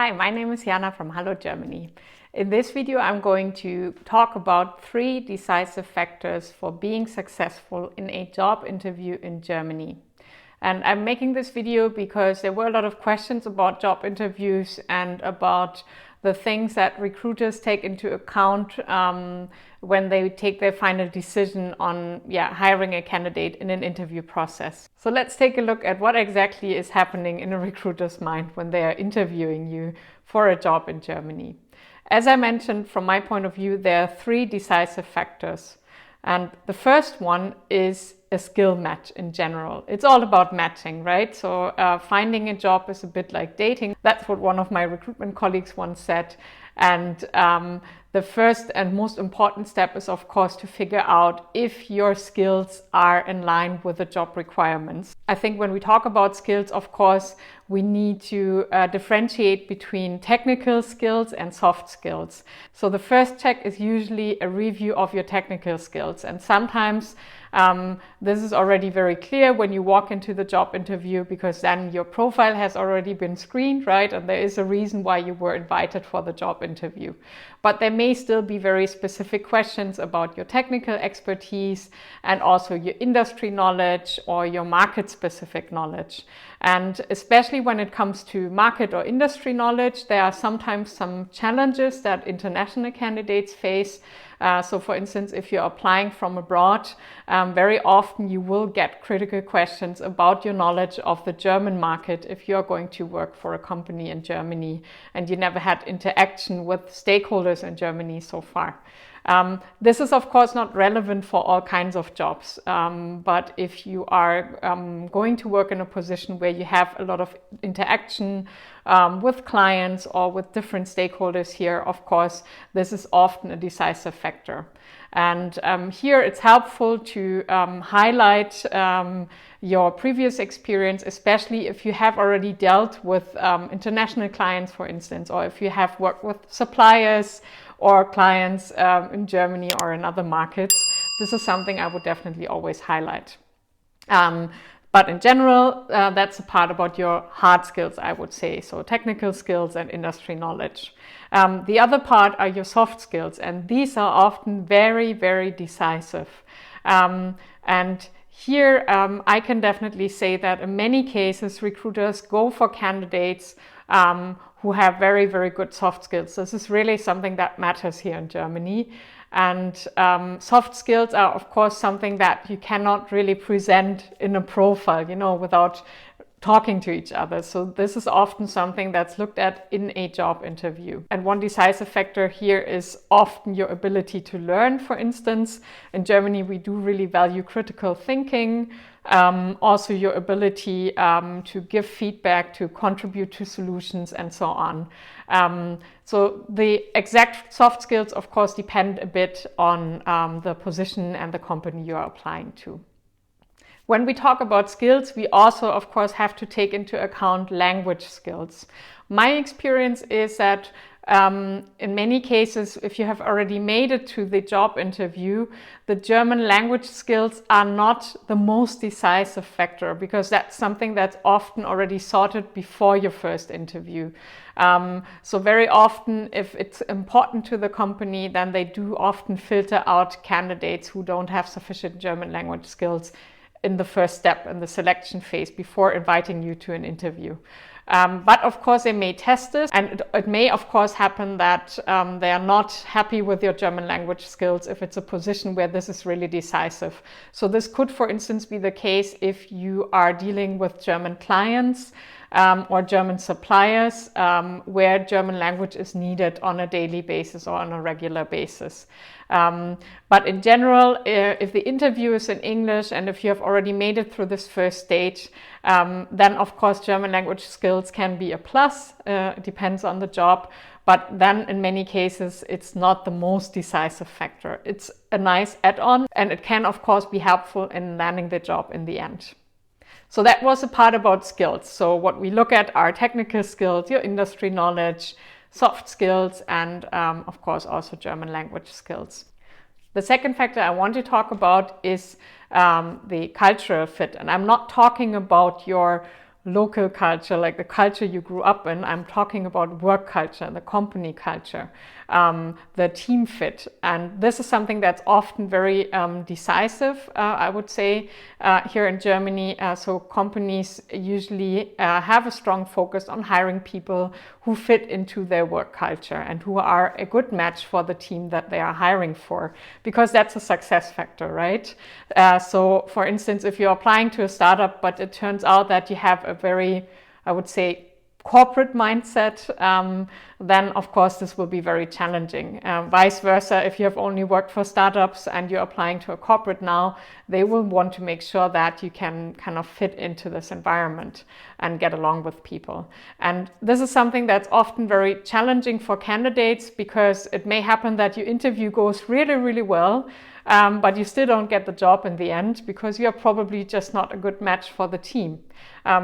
Hi, my name is Jana from HalloGermany. In this video, I'm going to talk about 3 decisive factors for being successful in a job interview in Germany. And I'm making this video because there were a lot of questions about job interviews and about the things that recruiters take into account when they take their final decision on hiring a candidate in an interview process. So let's take a look at what exactly is happening in a recruiter's mind when they are interviewing you for a job in Germany. As I mentioned, from my point of view, there are 3 decisive factors. And the first one is a skill match in general. It's all about matching, right? So finding a job is a bit like dating. That's what one of my recruitment colleagues once said. And the first and most important step is, of course, to figure out if your skills are in line with the job requirements. I think when we talk about skills, of course, we need to differentiate between technical skills and soft skills. So the first check is usually a review of your technical skills. And sometimes this is already very clear when you walk into the job interview, because then your profile has already been screened, right? And there is a reason why you were invited for the job interview. But there may still be very specific questions about your technical expertise and also your industry knowledge or your market specific knowledge. And especially when it comes to market or industry knowledge, there are sometimes some challenges that international candidates face. So for instance, if you're applying from abroad, very often you will get critical questions about your knowledge of the German market if you're going to work for a company in Germany and you never had interaction with stakeholders in Germany so far. This is of course not relevant for all kinds of jobs, but if you are going to work in a position where you have a lot of interaction with clients or with different stakeholders here, of course, this is often a decisive factor. And here it's helpful to highlight your previous experience, especially if you have already dealt with international clients, for instance, or if you have worked with suppliers or clients in Germany or in other markets. This is something I would definitely always highlight. But in general, that's a part about your hard skills, I would say. So technical skills and industry knowledge. The other part are your soft skills, and these are often very, very decisive. And here I can definitely say that in many cases, recruiters go for candidates who have very, very good soft skills. This is really something that matters here in Germany. And soft skills are, of course, something that you cannot really present in a profile, without talking to each other. So this is often something that's looked at in a job interview. And one decisive factor here is often your ability to learn. For instance, in Germany, we do really value critical thinking. Also your ability to give feedback, to contribute to solutions, and so on. So the exact soft skills, of course, depend a bit on the position and the company you are applying to. When we talk about skills, we also, of course, have to take into account language skills. My experience is that in many cases, if you have already made it to the job interview, the German language skills are not the most decisive factor, because that's something that's often already sorted before your first interview. So very often, if it's important to the company, then they do often filter out candidates who don't have sufficient German language skills in the first step in the selection phase before inviting you to an interview. But of course they may test this, and it may of course happen that they are not happy with your German language skills if it's a position where this is really decisive. So this could, for instance, be the case if you are dealing with German clients or German suppliers where German language is needed on a daily basis or on a regular basis. But in general, if the interview is in English and if you have already made it through this first stage, then of course German language skills can be a plus. It depends on the job, but then in many cases it's not the most decisive factor. It's a nice add-on, and it can of course be helpful in landing the job in the end. So that was a part about skills. So what we look at are technical skills, your industry knowledge, soft skills, and of course also German language skills. The second factor I want to talk about is the cultural fit. And I'm not talking about your local culture, like the culture you grew up in. I'm talking about work culture, the company culture, the team fit. And this is something that's often very decisive, I would say, here in Germany. So companies usually have a strong focus on hiring people who fit into their work culture and who are a good match for the team that they are hiring for, because that's a success factor, right? So for instance, if you're applying to a startup, but it turns out that you have a very, I would say, corporate mindset, then of course this will be very challenging. Vice versa, if you have only worked for startups and you're applying to a corporate now, they will want to make sure that you can kind of fit into this environment and get along with people. And this is something that's often very challenging for candidates, because it may happen that your interview goes really, really well, but you still don't get the job in the end, because you're probably just not a good match for the team.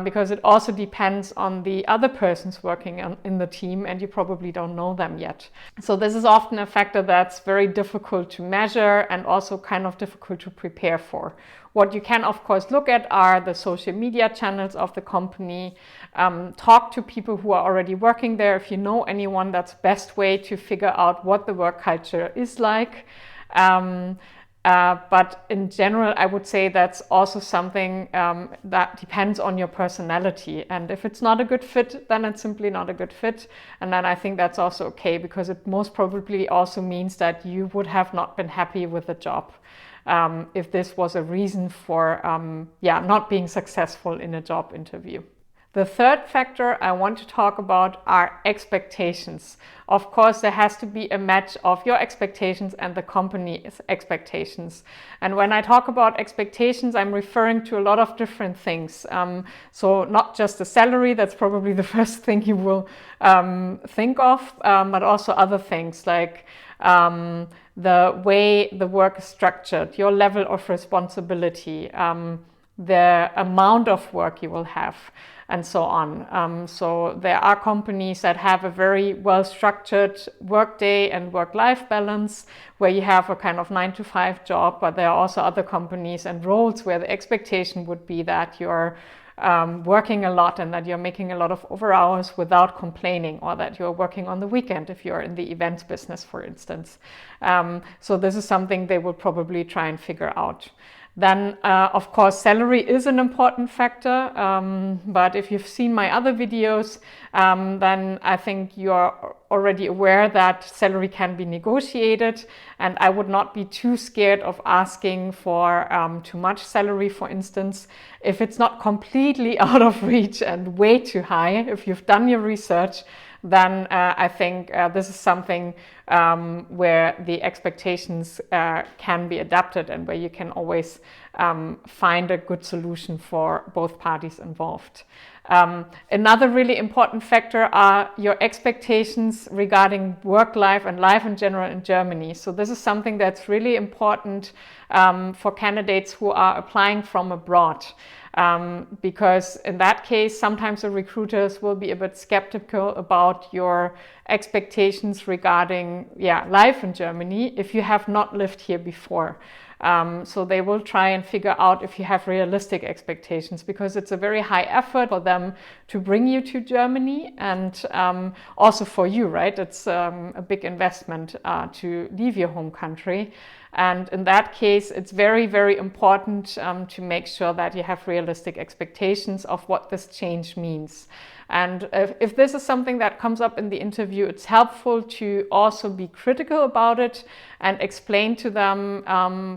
Because it also depends on the other persons working in the team, and you probably don't know them yet. So this is often a factor that's very difficult to measure and also kind of difficult to prepare for. What you can, of course, look at are the social media channels of the company. Talk to people who are already working there. If you know anyone, that's the best way to figure out what the work culture is like. But in general, I would say that's also something that depends on your personality. And if it's not a good fit, then it's simply not a good fit. And then I think that's also okay, because it most probably also means that you would have not been happy with the job if this was a reason for not being successful in a job interview. The third factor I want to talk about are expectations. Of course, there has to be a match of your expectations and the company's expectations. And when I talk about expectations, I'm referring to a lot of different things. So not just the salary, that's probably the first thing you will think of, but also other things like the way the work is structured, your level of responsibility, the amount of work you will have, and so on. So there are companies that have a very well-structured workday and work-life balance, where you have a kind of 9-to-5 job, but there are also other companies and roles where the expectation would be that you're working a lot and that you're making a lot of over hours without complaining, or that you're working on the weekend if you're in the events business, for instance. So this is something they will probably try and figure out. Then, of course, salary is an important factor, but if you've seen my other videos, then I think you're already aware that salary can be negotiated, and I would not be too scared of asking for too much salary, for instance. If it's not completely out of reach and way too high, if you've done your research, then I think this is something where the expectations can be adapted, and where you can always find a good solution for both parties involved. Another really important factor are your expectations regarding work life and life in general in Germany. So this is something that's really important for candidates who are applying from abroad. Because in that case, sometimes the recruiters will be a bit skeptical about your expectations regarding life in Germany if you have not lived here before. So they will try and figure out if you have realistic expectations, because it's a very high effort for them to bring you to Germany, and also for you, right? It's a big investment to leave your home country. And in that case, it's very, very important to make sure that you have realistic expectations of what this change means. And if this is something that comes up in the interview, it's helpful to also be critical about it and explain to them,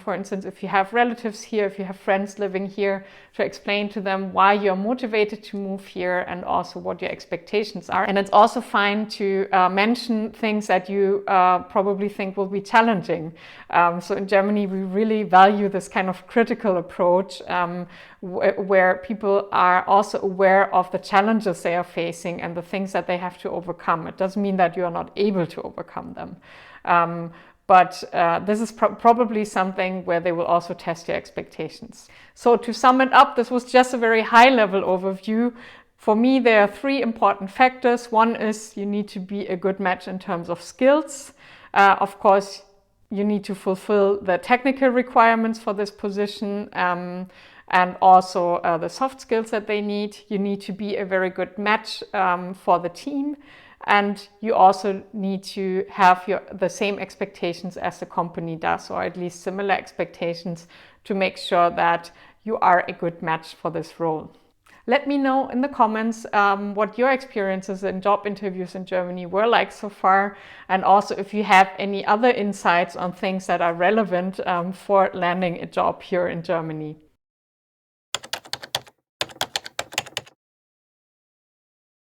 for instance, if you have relatives here, if you have friends living here, to explain to them why you're motivated to move here and also what your expectations are. And it's also fine to mention things that you probably think will be challenging. So in Germany, we really value this kind of critical approach where people are also aware of the challenges they are facing and the things that they have to overcome. It doesn't mean that you are not able to overcome them. But this is probably something where they will also test your expectations. So to sum it up, this was just a very high-level overview. For me, there are 3 important factors. One is you need to be a good match in terms of skills. Of course, you need to fulfill the technical requirements for this position. and also the soft skills that they need. You need to be a very good match for the team, and you also need to have the same expectations as the company does, or at least similar expectations, to make sure that you are a good match for this role. Let me know in the comments what your experiences in job interviews in Germany were like so far, and also if you have any other insights on things that are relevant for landing a job here in Germany.